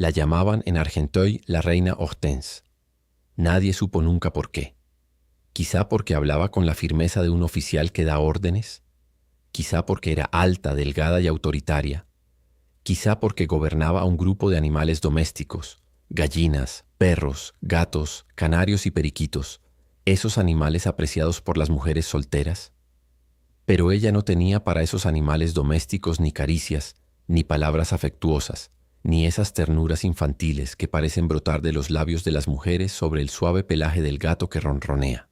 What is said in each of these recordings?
La llamaban en Argenteuil la reina Hortense. Nadie supo nunca por qué. Quizá porque hablaba con la firmeza de un oficial que da órdenes. Quizá porque era alta, delgada y autoritaria. Quizá porque gobernaba a un grupo de animales domésticos, gallinas, perros, gatos, canarios y periquitos, esos animales apreciados por las mujeres solteras. Pero ella no tenía para esos animales domésticos ni caricias, ni palabras afectuosas, ni esas ternuras infantiles que parecen brotar de los labios de las mujeres sobre el suave pelaje del gato que ronronea.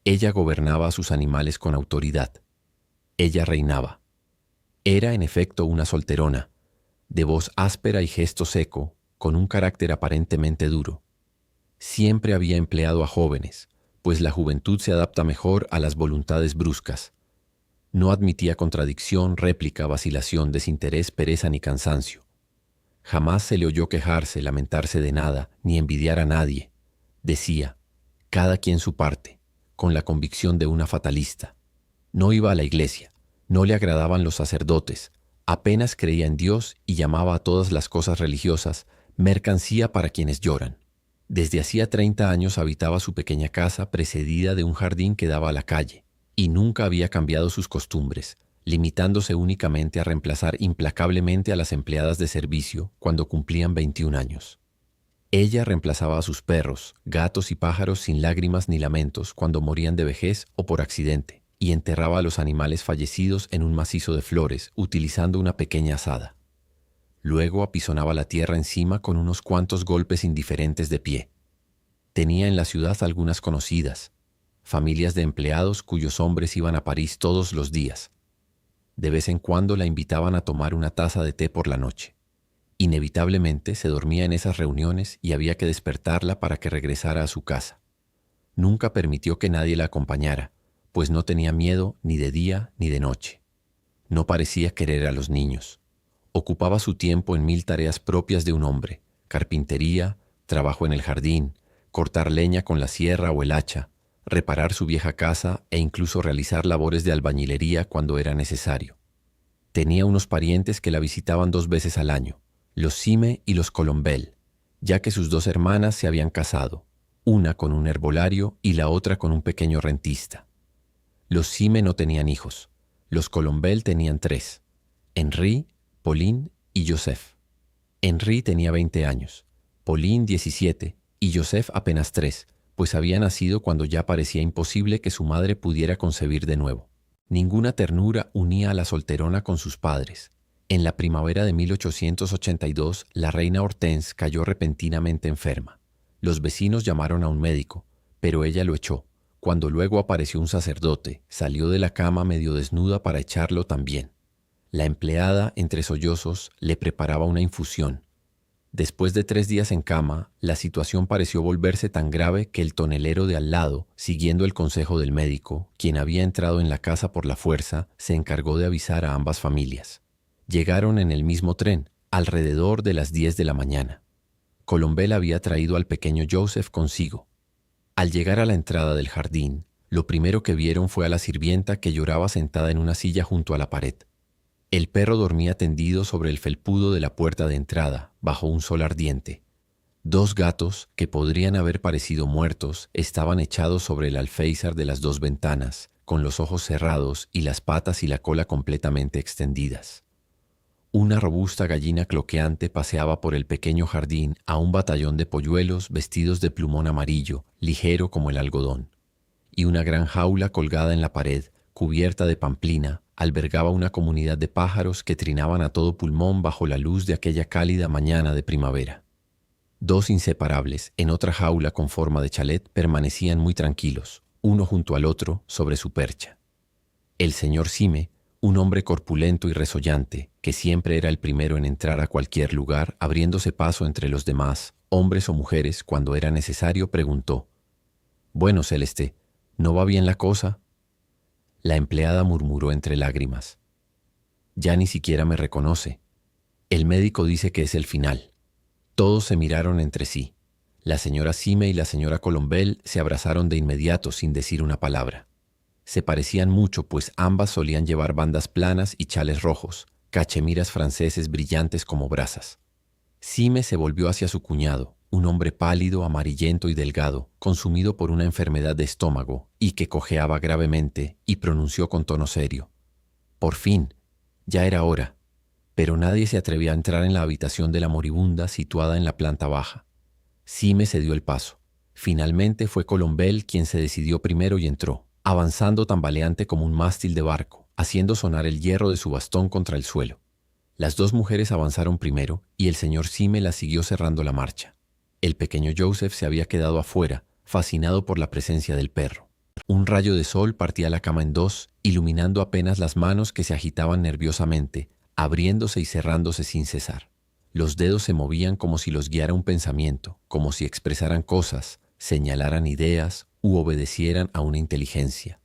Ella gobernaba a sus animales con autoridad. Ella reinaba. Era en efecto una solterona, de voz áspera y gesto seco, con un carácter aparentemente duro. Siempre había empleado a jóvenes, pues la juventud se adapta mejor a las voluntades bruscas. No admitía contradicción, réplica, vacilación, desinterés, pereza ni cansancio. Jamás se le oyó quejarse, lamentarse de nada, ni envidiar a nadie. Decía, cada quien su parte, con la convicción de una fatalista. No iba a la iglesia, no le agradaban los sacerdotes, apenas creía en Dios y llamaba a todas las cosas religiosas mercancía para quienes lloran. Desde hacía 30 años habitaba su pequeña casa precedida de un jardín que daba a la calle, y nunca había cambiado sus costumbres, limitándose únicamente a reemplazar implacablemente a las empleadas de servicio cuando cumplían 21 años. Ella reemplazaba a sus perros, gatos y pájaros sin lágrimas ni lamentos cuando morían de vejez o por accidente, y enterraba a los animales fallecidos en un macizo de flores utilizando una pequeña azada. Luego apisonaba la tierra encima con unos cuantos golpes indiferentes de pie. Tenía en la ciudad algunas conocidas, familias de empleados cuyos hombres iban a París todos los días. De vez en cuando la invitaban a tomar una taza de té por la noche. Inevitablemente se dormía en esas reuniones y había que despertarla para que regresara a su casa. Nunca permitió que nadie la acompañara, pues no tenía miedo ni de día ni de noche. No parecía querer a los niños. Ocupaba su tiempo en 1000 tareas propias de un hombre: carpintería, trabajo en el jardín, cortar leña con la sierra o el hacha, reparar su vieja casa e incluso realizar labores de albañilería cuando era necesario. Tenía unos parientes que la visitaban 2 veces al año, los Sime y los Colombel, ya que sus 2 hermanas se habían casado, una con un herbolario y la otra con un pequeño rentista. Los Sime no tenían hijos, los Colombel tenían 3, Henri, Pauline y Joseph. Henri tenía 20 años, Pauline 17 y Joseph apenas 3, pues había nacido cuando ya parecía imposible que su madre pudiera concebir de nuevo. Ninguna ternura unía a la solterona con sus padres. En la primavera de 1882, la reina Hortense cayó repentinamente enferma. Los vecinos llamaron a un médico, pero ella lo echó. Cuando luego apareció un sacerdote, salió de la cama medio desnuda para echarlo también. La empleada, entre sollozos, le preparaba una infusión. Después de 3 días en cama, la situación pareció volverse tan grave que el tonelero de al lado, siguiendo el consejo del médico, quien había entrado en la casa por la fuerza, se encargó de avisar a ambas familias. Llegaron en el mismo tren, alrededor de las 10 de la mañana. Colombel había traído al pequeño Joseph consigo. Al llegar a la entrada del jardín, lo primero que vieron fue a la sirvienta que lloraba sentada en una silla junto a la pared. El perro dormía tendido sobre el felpudo de la puerta de entrada, bajo un sol ardiente. 2 gatos, que podrían haber parecido muertos, estaban echados sobre el alféizar de las 2 ventanas, con los ojos cerrados y las patas y la cola completamente extendidas. Una robusta gallina cloqueante paseaba por el pequeño jardín a un batallón de polluelos vestidos de plumón amarillo, ligero como el algodón. Y una gran jaula colgada en la pared, cubierta de pamplina, albergaba una comunidad de pájaros que trinaban a todo pulmón bajo la luz de aquella cálida mañana de primavera. 2 inseparables, en otra jaula con forma de chalet, permanecían muy tranquilos, uno junto al otro, sobre su percha. El señor Sime, un hombre corpulento y resollante, que siempre era el primero en entrar a cualquier lugar, abriéndose paso entre los demás, hombres o mujeres, cuando era necesario, preguntó: «Bueno, Celeste, ¿no va bien la cosa?» La empleada murmuró entre lágrimas: «Ya ni siquiera me reconoce. El médico dice que es el final». Todos se miraron entre sí. La señora Sime y la señora Colombel se abrazaron de inmediato sin decir una palabra. Se parecían mucho, pues ambas solían llevar bandas planas y chales rojos, cachemiras franceses brillantes como brasas. Sime se volvió hacia su cuñado, un hombre pálido, amarillento y delgado, consumido por una enfermedad de estómago y que cojeaba gravemente, y pronunció con tono serio: «Por fin, ya era hora». Pero nadie se atrevía a entrar en la habitación de la moribunda situada en la planta baja. Sime se dio el paso. Finalmente fue Colombel quien se decidió primero y entró, avanzando tambaleante como un mástil de barco, haciendo sonar el hierro de su bastón contra el suelo. Las dos mujeres avanzaron primero y el señor Sime las siguió cerrando la marcha. El pequeño Joseph se había quedado afuera, fascinado por la presencia del perro. Un rayo de sol partía la cama en dos, iluminando apenas las manos que se agitaban nerviosamente, abriéndose y cerrándose sin cesar. Los dedos se movían como si los guiara un pensamiento, como si expresaran cosas, señalaran ideas u obedecieran a una inteligencia.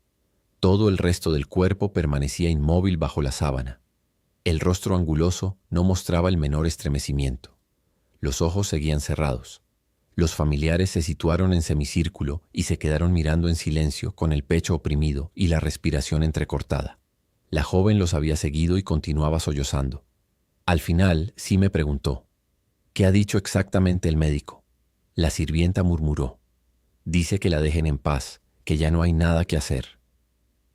Todo el resto del cuerpo permanecía inmóvil bajo la sábana. El rostro anguloso no mostraba el menor estremecimiento. Los ojos seguían cerrados. Los familiares se situaron en semicírculo y se quedaron mirando en silencio, con el pecho oprimido y la respiración entrecortada. La joven los había seguido y continuaba sollozando. Al final, sí me preguntó: «¿Qué ha dicho exactamente el médico?». La sirvienta murmuró: «Dice que la dejen en paz, que ya no hay nada que hacer».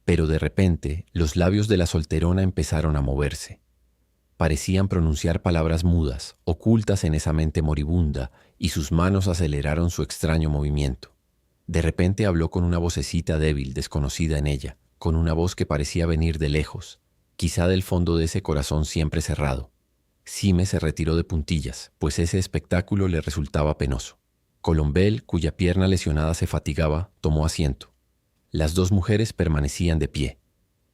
Pero de repente, los labios de la solterona empezaron a moverse. Parecían pronunciar palabras mudas, ocultas en esa mente moribunda, y sus manos aceleraron su extraño movimiento. De repente habló con una vocecita débil, desconocida en ella, con una voz que parecía venir de lejos, quizá del fondo de ese corazón siempre cerrado. Sime se retiró de puntillas, pues ese espectáculo le resultaba penoso. Colombel, cuya pierna lesionada se fatigaba, tomó asiento. Las dos mujeres permanecían de pie.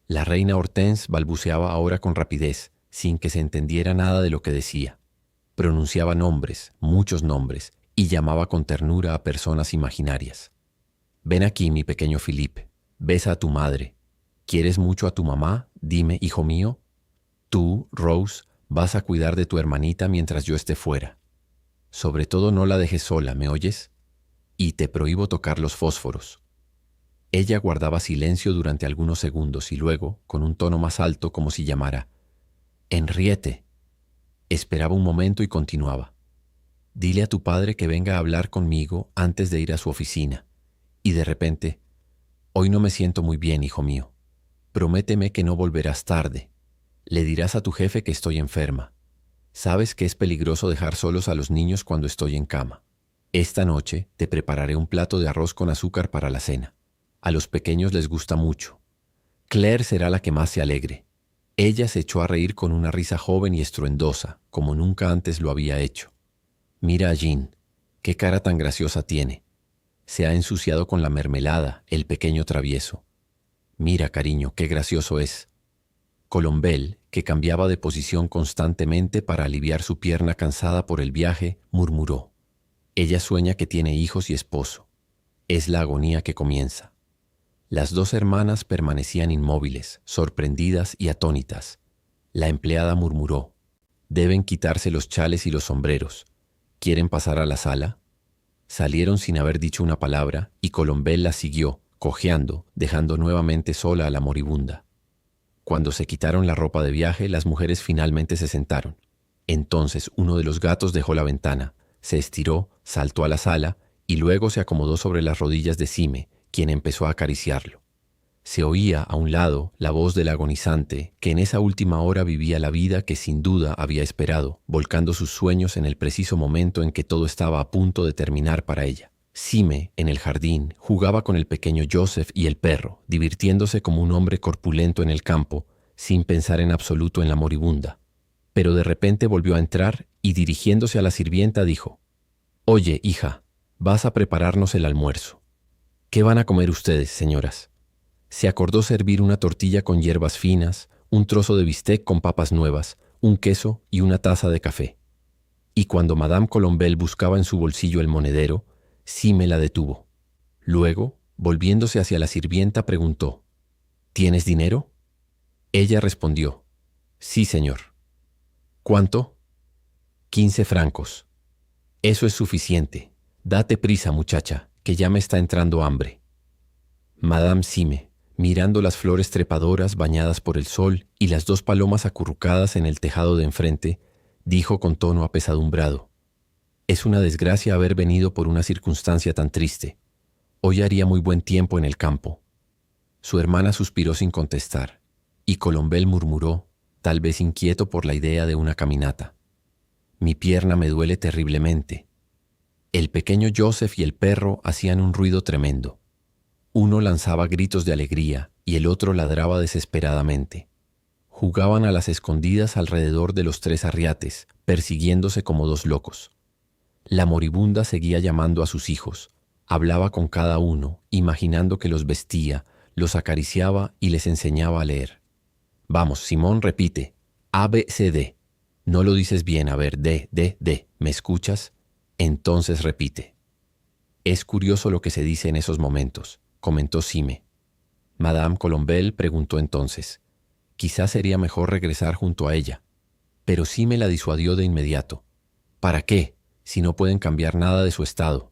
La reina Hortense balbuceaba ahora con rapidez, sin que se entendiera nada de lo que decía. Pronunciaba nombres, muchos nombres, y llamaba con ternura a personas imaginarias. «Ven aquí, mi pequeño Philippe. Besa a tu madre. ¿Quieres mucho a tu mamá? Dime, hijo mío. Tú, Rose, vas a cuidar de tu hermanita mientras yo esté fuera. Sobre todo no la dejes sola, ¿me oyes? Y te prohíbo tocar los fósforos». Ella guardaba silencio durante algunos segundos y luego, con un tono más alto, como si llamara: «Henriette». Esperaba un momento y continuaba: «Dile a tu padre que venga a hablar conmigo antes de ir a su oficina». Y de repente: «Hoy no me siento muy bien, hijo mío. Prométeme que no volverás tarde. Le dirás a tu jefe que estoy enferma. Sabes que es peligroso dejar solos a los niños cuando estoy en cama. Esta noche te prepararé un plato de arroz con azúcar para la cena. A los pequeños les gusta mucho. Claire será la que más se alegre». Ella se echó a reír con una risa joven y estruendosa, como nunca antes lo había hecho. «Mira a Jean, qué cara tan graciosa tiene. Se ha ensuciado con la mermelada, el pequeño travieso. Mira, cariño, qué gracioso es». Colombel, que cambiaba de posición constantemente para aliviar su pierna cansada por el viaje, murmuró: «Ella sueña que tiene hijos y esposo. Es la agonía que comienza». Las dos hermanas permanecían inmóviles, sorprendidas y atónitas. La empleada murmuró: «Deben quitarse los chales y los sombreros. ¿Quieren pasar a la sala?». Salieron sin haber dicho una palabra y Colombel las siguió, cojeando, dejando nuevamente sola a la moribunda. Cuando se quitaron la ropa de viaje, las mujeres finalmente se sentaron. Entonces uno de los gatos dejó la ventana, se estiró, saltó a la sala y luego se acomodó sobre las rodillas de Sime, quien empezó a acariciarlo. Se oía a un lado la voz del agonizante, que en esa última hora vivía la vida que sin duda había esperado, volcando sus sueños en el preciso momento en que todo estaba a punto de terminar para ella. Sime, en el jardín, jugaba con el pequeño Joseph y el perro, divirtiéndose como un hombre corpulento en el campo, sin pensar en absoluto en la moribunda. Pero de repente volvió a entrar y, dirigiéndose a la sirvienta, dijo: «Oye, hija, vas a prepararnos el almuerzo. ¿Qué van a comer ustedes, señoras?». Se acordó servir una tortilla con hierbas finas, un trozo de bistec con papas nuevas, un queso y una taza de café. Y cuando Madame Colombel buscaba en su bolsillo el monedero, Sime la detuvo. Luego, volviéndose hacia la sirvienta, preguntó: «¿Tienes dinero?». Ella respondió: «Sí, señor». «¿Cuánto?». 15 francos. «Eso es suficiente. Date prisa, muchacha, que ya me está entrando hambre». Madame Sime, mirando las flores trepadoras bañadas por el sol y las dos palomas acurrucadas en el tejado de enfrente, dijo con tono apesadumbrado. Es una desgracia haber venido por una circunstancia tan triste. Hoy haría muy buen tiempo en el campo. Su hermana suspiró sin contestar, y Colombel murmuró, tal vez inquieto por la idea de una caminata. Mi pierna me duele terriblemente. El pequeño Joseph y el perro hacían un ruido tremendo. Uno lanzaba gritos de alegría y el otro ladraba desesperadamente. Jugaban a las escondidas alrededor de los tres arriates, persiguiéndose como dos locos. La moribunda seguía llamando a sus hijos. Hablaba con cada uno, imaginando que los vestía, los acariciaba y les enseñaba a leer. Vamos, Simón, repite. A, B, C, D. No lo dices bien, a ver, D, D, D. ¿Me escuchas? Entonces repite. Es curioso lo que se dice en esos momentos, comentó Sime. Madame Colombel preguntó entonces. Quizás sería mejor regresar junto a ella. Pero Sime la disuadió de inmediato. ¿Para qué, si no pueden cambiar nada de su estado?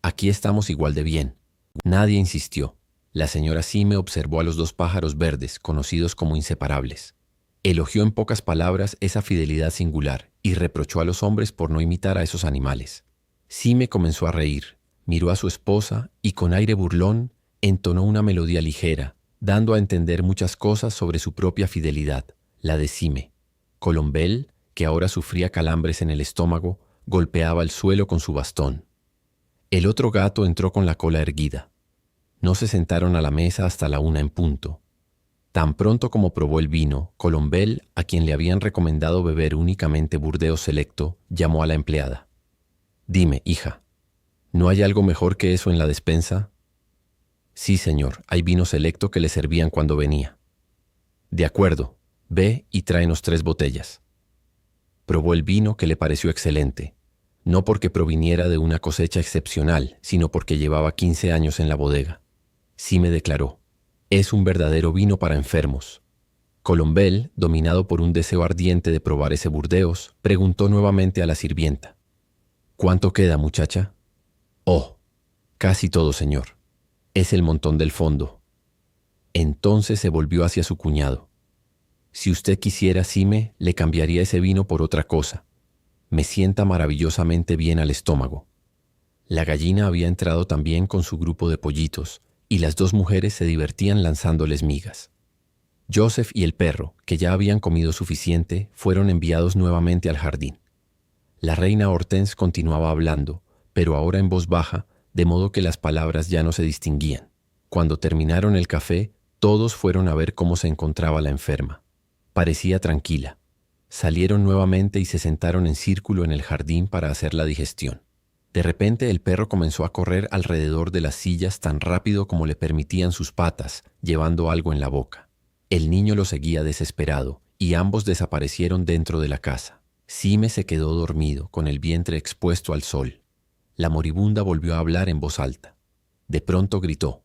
Aquí estamos igual de bien. Nadie insistió. La señora Sime observó a los dos pájaros verdes, conocidos como inseparables. Elogió en pocas palabras esa fidelidad singular y reprochó a los hombres por no imitar a esos animales. Sime comenzó a reír, miró a su esposa y con aire burlón entonó una melodía ligera, dando a entender muchas cosas sobre su propia fidelidad, la de Sime. Colombel, que ahora sufría calambres en el estómago, golpeaba el suelo con su bastón. El otro gato entró con la cola erguida. No se sentaron a la mesa hasta la 1 en punto. Tan pronto como probó el vino, Colombel, a quien le habían recomendado beber únicamente Burdeos Selecto, llamó a la empleada. Dime, hija, ¿no hay algo mejor que eso en la despensa? Sí, señor, hay vino selecto que le servían cuando venía. De acuerdo, ve y tráenos 3 botellas. Probó el vino, que le pareció excelente, no porque proviniera de una cosecha excepcional, sino porque llevaba 15 años en la bodega. Sime declaró, es un verdadero vino para enfermos. Colombel, dominado por un deseo ardiente de probar ese Burdeos, preguntó nuevamente a la sirvienta. ¿Cuánto queda, muchacha? Oh, casi todo, señor. Es el montón del fondo. Entonces se volvió hacia su cuñado. Si usted quisiera, Sime, le cambiaría ese vino por otra cosa. Me sienta maravillosamente bien al estómago. La gallina había entrado también con su grupo de pollitos, y las dos mujeres se divertían lanzándoles migas. Joseph y el perro, que ya habían comido suficiente, fueron enviados nuevamente al jardín. La reina Hortense continuaba hablando, pero ahora en voz baja, de modo que las palabras ya no se distinguían. Cuando terminaron el café, todos fueron a ver cómo se encontraba la enferma. Parecía tranquila. Salieron nuevamente y se sentaron en círculo en el jardín para hacer la digestión. De repente el perro comenzó a correr alrededor de las sillas tan rápido como le permitían sus patas, llevando algo en la boca. El niño lo seguía desesperado, y ambos desaparecieron dentro de la casa. Sime se quedó dormido, con el vientre expuesto al sol. La moribunda volvió a hablar en voz alta. De pronto gritó.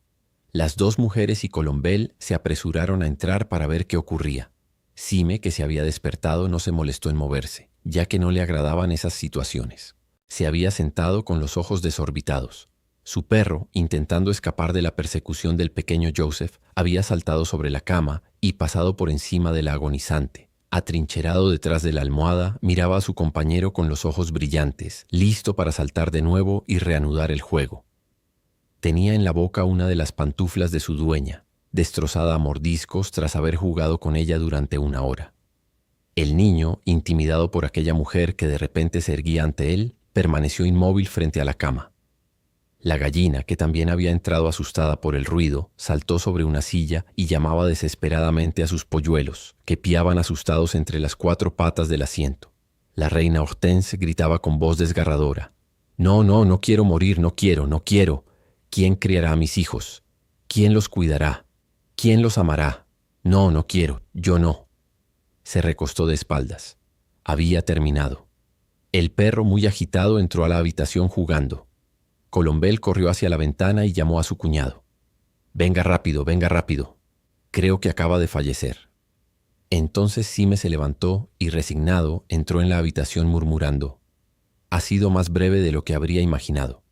Las dos mujeres y Colombel se apresuraron a entrar para ver qué ocurría. Sime, que se había despertado, no se molestó en moverse, ya que no le agradaban esas situaciones. Se había sentado con los ojos desorbitados. Su perro, intentando escapar de la persecución del pequeño Joseph, había saltado sobre la cama y pasado por encima de la agonizante. Atrincherado detrás de la almohada, miraba a su compañero con los ojos brillantes, listo para saltar de nuevo y reanudar el juego. Tenía en la boca una de las pantuflas de su dueña, destrozada a mordiscos tras haber jugado con ella durante 1 hora. El niño, intimidado por aquella mujer que de repente se erguía ante él, permaneció inmóvil frente a la cama. La gallina, que también había entrado asustada por el ruido, saltó sobre una silla y llamaba desesperadamente a sus polluelos, que piaban asustados entre las 4 patas del asiento. La reina Hortense gritaba con voz desgarradora. No, no, no quiero morir, no quiero, no quiero. ¿Quién criará a mis hijos? ¿Quién los cuidará? ¿Quién los amará? No, no quiero, yo no. Se recostó de espaldas. Había terminado. El perro, muy agitado, entró a la habitación jugando. Colombel corrió hacia la ventana y llamó a su cuñado. Venga rápido, venga rápido. Creo que acaba de fallecer. Entonces Sime se levantó y, resignado, entró en la habitación murmurando. Ha sido más breve de lo que habría imaginado.